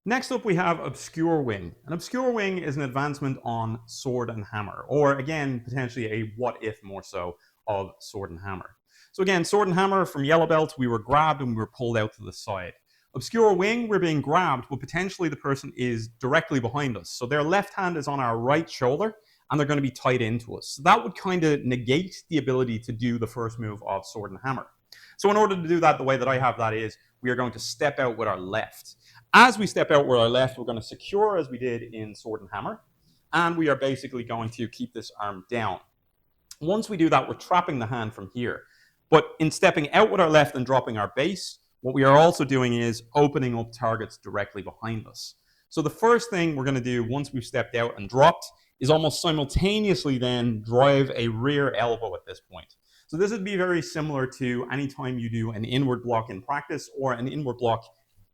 Next up, we have obscure wing. An obscure wing is an advancement on sword and hammer, or again, potentially a what if more so of sword and hammer. So again, sword and hammer from yellow belt, we were grabbed and we were pulled out to the side. Obscure wing, we're being grabbed, but potentially the person is directly behind us. So their left hand is on our right shoulder and they're going to be tied into us. So that would kind of negate the ability to do the first move of sword and hammer. So in order to do that, the way that I have that is we are going to step out with our left. As we step out with our left, we're going to secure as we did in sword and hammer, and we are basically going to keep this arm down. Once we do that, we're trapping the hand from here. But in stepping out with our left and dropping our base, what we are also doing is opening up targets directly behind us. So the first thing we're going to do once we've stepped out and dropped is almost simultaneously then drive a rear elbow at this point. So this would be very similar to any time you do an inward block in practice or an inward block,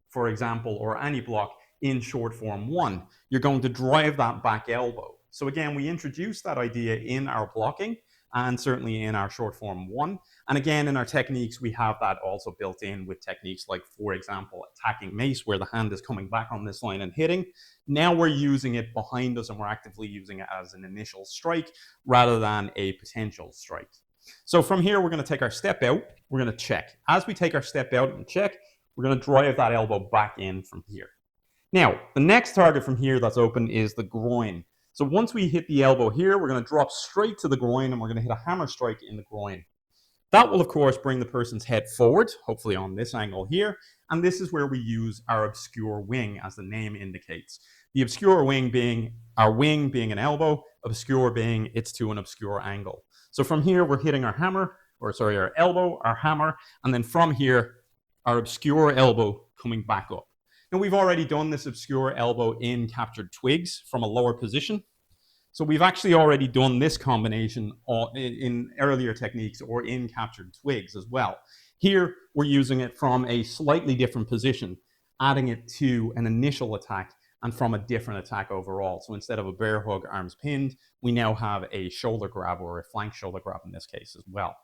for example, or any block in short form 1. You're going to drive that back elbow. So again, we introduced that idea in our blocking and certainly in our short form 1. And again, in our techniques, we have that also built in with techniques like, for example, attacking mace, where the hand is coming back on this line and hitting. Now we're using it behind us and we're actively using it as an initial strike rather than a potential strike. So from here, we're going to take our step out. We're going to check. As we take our step out and check, we're going to drive that elbow back in from here. Now, the next target from here that's open is the groin. So once we hit the elbow here, we're going to drop straight to the groin and we're going to hit a hammer strike in the groin. That will, of course, bring the person's head forward, hopefully on this angle here. And this is where we use our obscure wing, as the name indicates. The obscure wing being our wing being an elbow, obscure being it's to an obscure angle. So from here, we're hitting our elbow, our hammer, and then from here, our obscure elbow coming back up. Now, we've already done this obscure elbow in captured twigs from a lower position. So we've actually already done this combination in earlier techniques or in captured twigs as well. Here, we're using it from a slightly different position, adding it to an initial attack and from a different attack overall. So instead of a bear hug, arms pinned, we now have a shoulder grab or a flank shoulder grab in this case as well.